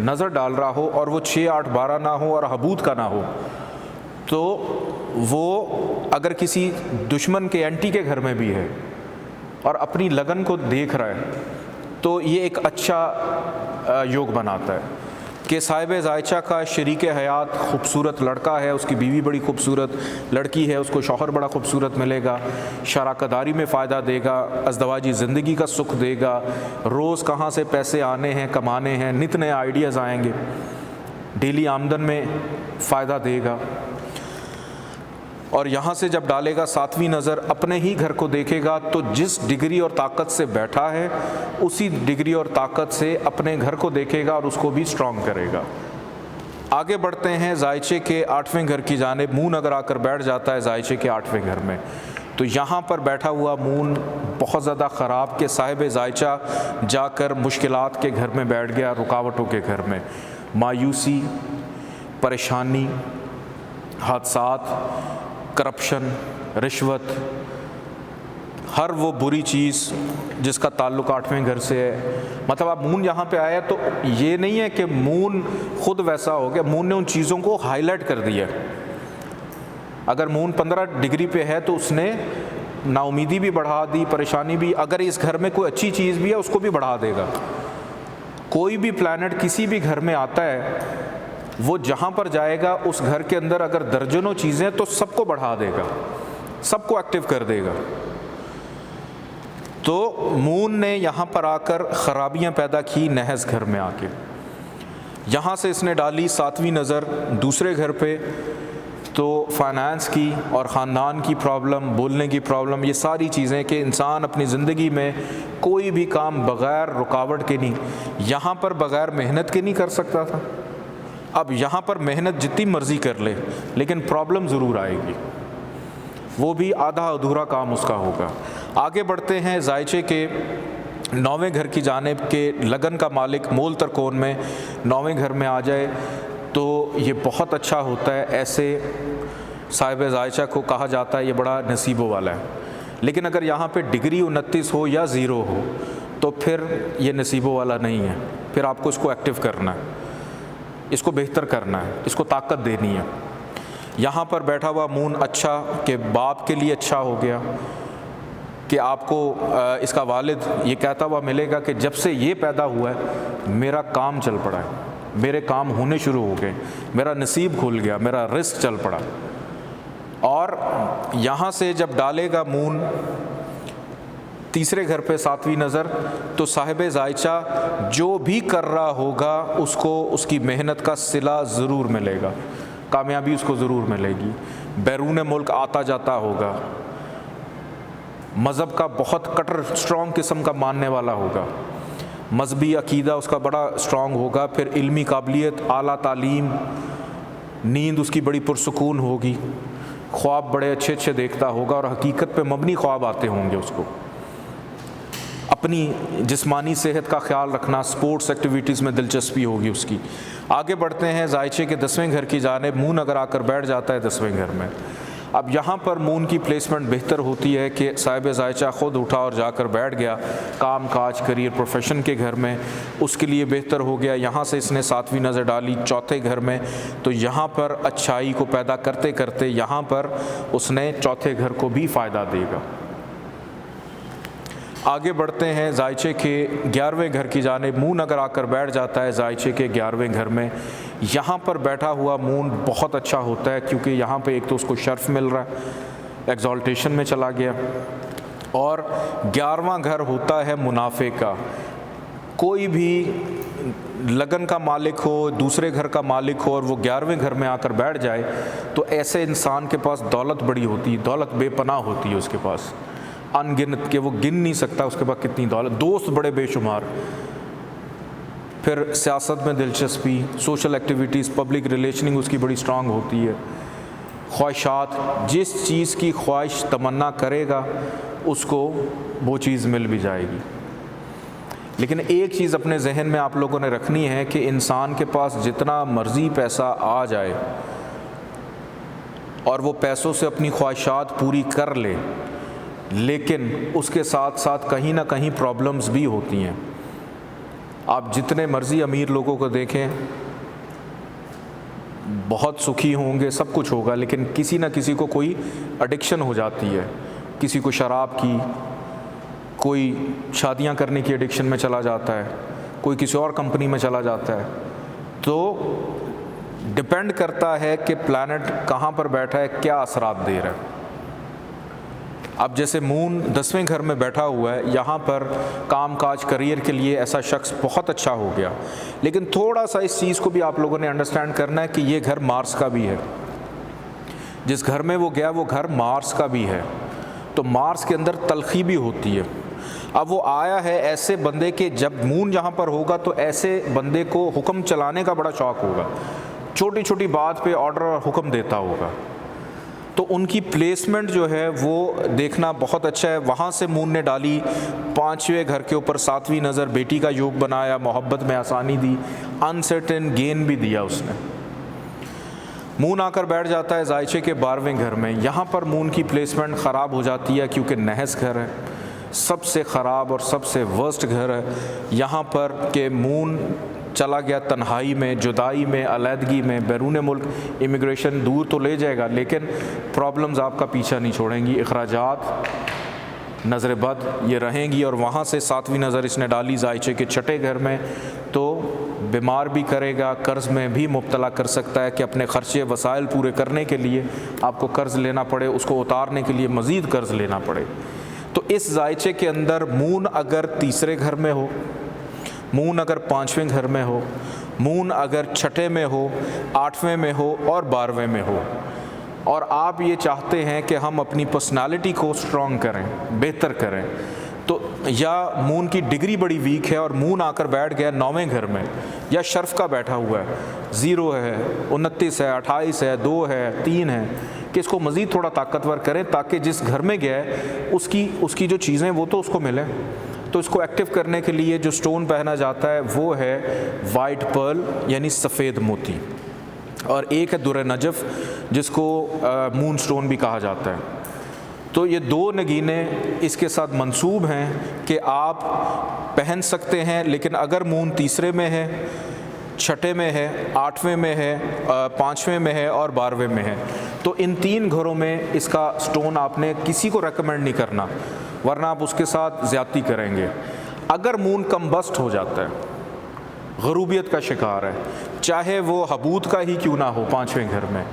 नज़र डाल रहा हो और वो 6, 8, 12 ना हो और हबूत का ना हो, तो वो अगर किसी दुश्मन के एंटी के घर में भी है और अपनी लगन को देख रहा है तो ये एक अच्छा योग बनाता है कि साहिब ज़ायचा का शरीक हयात खूबसूरत लड़का है, उसकी बीवी बड़ी खूबसूरत लड़की है, उसको शौहर बड़ा खूबसूरत मिलेगा, शराकदारी में फ़ायदा देगा, अज़दवाजी ज़िंदगी का सुख देगा, रोज़ कहाँ से पैसे आने हैं कमाने हैं, नित नए आइडियाज़ आएंगे, डेली आमदन में फ़ायदा देगा। और यहाँ से जब डालेगा सातवीं नज़र अपने ही घर को देखेगा तो जिस डिग्री और ताकत से बैठा है उसी डिग्री और ताकत से अपने घर को देखेगा और उसको भी स्ट्रॉन्ग करेगा। आगे बढ़ते हैं ज़ायचे के 8वें घर की जानिब। मून अगर आकर बैठ जाता है ज़ायचे के 8वें घर में तो यहाँ पर बैठा हुआ मून बहुत ज़्यादा ख़राब के साहिब ज़ायचा जाकर मुश्किलात के घर में बैठ गया, रुकावटों के घर में, मायूसी, परेशानी, हादसात, करप्शन, रिश्वत, हर वो बुरी चीज़ जिसका ताल्लुक़ 8वें घर से है। मतलब आप मून यहाँ पे आया तो ये नहीं है कि मून खुद वैसा हो गया, मून ने उन चीज़ों को हाईलाइट कर दिया। अगर मून 15 डिग्री पे है तो उसने नाउमीदी भी बढ़ा दी, परेशानी भी। अगर इस घर में कोई अच्छी चीज़ भी है उसको भी बढ़ा देगा। कोई भी प्लैनेट किसी भी घर में आता है वो जहाँ पर जाएगा उस घर के अंदर अगर दर्जनों चीज़ें तो सबको बढ़ा देगा, सबको एक्टिव कर देगा। तो मून ने यहाँ पर आकर ख़राबियाँ पैदा की नहस घर में आके। यहाँ से इसने डाली 7वीं नज़र दूसरे घर पे, तो फाइनेंस की और ख़ानदान की प्रॉब्लम, बोलने की प्रॉब्लम, ये सारी चीज़ें कि इंसान अपनी ज़िंदगी में कोई भी काम बग़ैर रुकावट के नहीं, यहाँ पर बग़ैर मेहनत के नहीं कर सकता था। अब यहाँ पर मेहनत जितनी मर्ज़ी कर ले लेकिन प्रॉब्लम ज़रूर आएगी, वो भी आधा अधूरा काम उसका होगा। आगे बढ़ते हैं ज़ायचे के 9वें घर की जानिब के लगन का मालिक मूल तरकोन में 9वें घर में आ जाए तो ये बहुत अच्छा होता है। ऐसे साहिब ज़ायचा को कहा जाता है ये बड़ा नसीबों वाला है। लेकिन अगर यहाँ पे डिग्री 29 हो या 0 हो तो फिर ये नसीबों वाला नहीं है, फिर आपको इसको एक्टिव करना है, इसको बेहतर करना है, इसको ताकत देनी है। यहाँ पर बैठा हुआ मून अच्छा के बाप के लिए अच्छा हो गया कि आपको इसका वालिद ये कहता हुआ मिलेगा कि जब से ये पैदा हुआ है मेरा काम चल पड़ा है, मेरे काम होने शुरू हो गए, मेरा नसीब खुल गया, मेरा रिस्क चल पड़ा। और यहाँ से जब डालेगा मून तीसरे घर पे 7वीं नज़र तो साहिब ज़ायचा जो भी कर रहा होगा उसको उसकी मेहनत का सिला ज़रूर मिलेगा, कामयाबी उसको ज़रूर मिलेगी। बैरून मुल्क आता जाता होगा, मज़हब का बहुत कट्टर स्ट्रॉन्ग किस्म का मानने वाला होगा, मजहबी अकीदा उसका बड़ा स्ट्रॉन्ग होगा। फिर इल्मी काबिलियत, आला तालीम, नींद उसकी बड़ी पुरसुकून होगी, ख्वाब बड़े अच्छे अच्छे देखता होगा और हकीकत पे मबनी ख्वाब आते होंगे उसको। अपनी जिस्मानी सेहत का ख्याल रखना, स्पोर्ट्स एक्टिविटीज़ में दिलचस्पी होगी उसकी। आगे बढ़ते हैं ज़ायचे के 10वें घर की जानिब। मून अगर आकर बैठ जाता है 10वें घर में, अब यहाँ पर मून की प्लेसमेंट बेहतर होती है कि साहिब ज़ायचा ख़ुद उठा और जाकर बैठ गया काम काज, करियर, प्रोफेशन के घर में, उसके लिए बेहतर हो गया। यहाँ से इसने 7वीं नज़र डाली चौथे घर में तो यहाँ पर अच्छाई को पैदा करते करते यहाँ पर उसने चौथे घर को भी फ़ायदा देगा। आगे बढ़ते हैं ज़ायचे के 11वें घर की जानिब। मून अगर आकर बैठ जाता है ज़ायचे के 11वें घर में, यहाँ पर बैठा हुआ मून बहुत अच्छा होता है क्योंकि यहाँ पे एक तो उसको शर्फ मिल रहा है, एग्जॉल्टेशन में चला गया, और 11वां घर होता है मुनाफे का। कोई भी लगन का मालिक हो, दूसरे घर का मालिक हो और वो 11वें घर में आकर बैठ जाए तो ऐसे इंसान के पास दौलत बड़ी होती है, दौलत बेपनाह होती है उसके पास, अनगिनत के वो गिन नहीं सकता उसके पास कितनी दौलत, दोस्त बड़े बेशुमार। फिर सियासत में दिलचस्पी, सोशल एक्टिविटीज़, पब्लिक रिलेशनिंग उसकी बड़ी स्ट्रांग होती है। ख्वाहिशात, जिस चीज़ की ख्वाहिश तमन्ना करेगा उसको वो चीज़ मिल भी जाएगी। लेकिन एक चीज़ अपने जहन में आप लोगों ने रखनी है कि इंसान के पास जितना मर्ज़ी पैसा आ जाए और वो पैसों से अपनी ख्वाहिशात पूरी कर ले, लेकिन उसके साथ साथ कहीं ना कहीं प्रॉब्लम्स भी होती हैं। आप जितने मर्ज़ी अमीर लोगों को देखें, बहुत सुखी होंगे, सब कुछ होगा, लेकिन किसी ना किसी को कोई एडिक्शन हो जाती है, किसी को शराब की, कोई शादियां करने की एडिक्शन में चला जाता है, कोई किसी और कंपनी में चला जाता है। तो डिपेंड करता है कि प्लैनेट कहाँ पर बैठा है, क्या असरात दे रहा है। अब जैसे मून 10वें घर में बैठा हुआ है, यहाँ पर काम काज करियर के लिए ऐसा शख्स बहुत अच्छा हो गया, लेकिन थोड़ा सा इस चीज़ को भी आप लोगों ने अंडरस्टैंड करना है कि ये घर मार्स का भी है। जिस घर में वो गया वो घर मार्स का भी है, तो मार्स के अंदर तलखी भी होती है। अब वो आया है ऐसे बंदे के, जब मून यहाँ पर होगा तो ऐसे बंदे को हुक्म चलाने का बड़ा शौक़ होगा, छोटी छोटी बात पे ऑर्डर और हुक्म देता होगा। तो उनकी प्लेसमेंट जो है वो देखना बहुत अच्छा है। वहाँ से मून ने डाली 5वें घर के ऊपर 7वीं नज़र, बेटी का योग बनाया, मोहब्बत में आसानी दी, अनसर्टेन गेन भी दिया उसने। मून आकर बैठ जाता है जायचे के 12वें घर में। यहाँ पर मून की प्लेसमेंट ख़राब हो जाती है क्योंकि नहस घर है, सबसे ख़राब और सबसे वर्स्ट घर है। यहाँ पर के मून चला गया तन्हाई में, जुदाई में, अलहदगी में, बैरून मुल्क इमिग्रेशन दूर तो ले जाएगा, लेकिन प्रॉब्लम्स आपका पीछा नहीं छोड़ेंगी, अखराजात, नज़र बद ये रहेंगी। और वहाँ से 7वीं नज़र इसने डाली जायचे के 6ठे घर में, तो बीमार भी करेगा, कर्ज़ में भी मुब्तला कर सकता है कि अपने ख़र्चे वसाइल पूरे करने के लिए आपको कर्ज़ लेना पड़े, उसको उतारने के लिए मज़ीद कर्ज़ लेना पड़े। तो इस जायचे के अंदर मून अगर 3रे घर में हो, मून अगर 5वें घर में हो, मून अगर 6ठे में हो, 8वें में हो और 12वें में हो, और आप ये चाहते हैं कि हम अपनी पर्सनालिटी को स्ट्रॉन्ग करें, बेहतर करें, तो या मून की डिग्री बड़ी वीक है और मून आकर बैठ गया 9वें घर में, या शर्फ का बैठा हुआ है, 0 है, 29 है, 28 है, 2 है, 3 है, कि इसको मज़ीद थोड़ा ताकतवर करें ताकि जिस घर में गया है उसकी जो चीज़ें वो तो उसको मिले। तो इसको एक्टिव करने के लिए जो स्टोन पहना जाता है वो है वाइट पर्ल यानी सफ़ेद मोती, और एक है दुर्र नजफ़ जिसको मून स्टोन भी कहा जाता है। तो ये 2 नगीने इसके साथ मंसूब हैं कि आप पहन सकते हैं, लेकिन अगर मून 3रे में है, 6ठे में है, 8वें में है, 5वें में है और 12वें में है, तो इन 3 घरों में इसका स्टोन आपने किसी को रेकमेंड नहीं करना, वरना आप उसके साथ ज़्यादती करेंगे। अगर मून कम्बस्ट हो जाता है, गरूबियत का शिकार है, चाहे वो हबूत का ही क्यों ना हो 5वें घर में,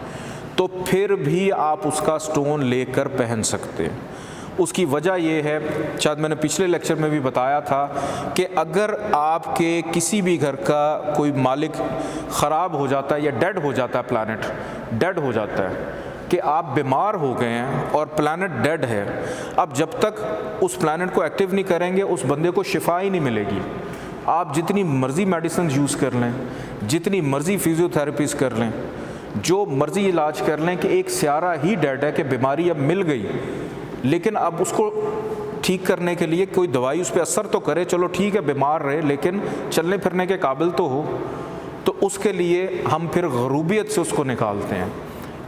तो फिर भी आप उसका स्टोन लेकर पहन सकते हैं। उसकी वजह ये है, शायद मैंने पिछले लेक्चर में भी बताया था, कि अगर आपके किसी भी घर का कोई मालिक ख़राब हो जाता है या डेड हो जाता है, प्लैनेट डेड हो जाता है, कि आप बीमार हो गए हैं और प्लैनेट डेड है, अब जब तक उस प्लैनेट को एक्टिव नहीं करेंगे उस बंदे को शिफा ही नहीं मिलेगी। आप जितनी मर्ज़ी मेडिसिन यूज़ कर लें, जितनी मर्ज़ी फिजियोथेरेपीज़ कर लें, जो मर्ज़ी इलाज कर लें, कि एक स्यारा ही डेड है, कि बीमारी अब मिल गई, लेकिन अब उसको ठीक करने के लिए कोई दवाई उस पर असर तो करे, चलो ठीक है बीमार रहे लेकिन चलने फिरने के काबिल तो हो, तो उसके लिए हम फिर गरूबियत से उसको निकालते हैं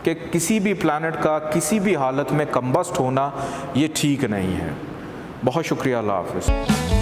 कि किसी भी प्लैनेट का किसी भी हालत में कम्बस्ट होना ये ठीक नहीं है। बहुत शुक्रिया, अल्लाह हाफ़िज़।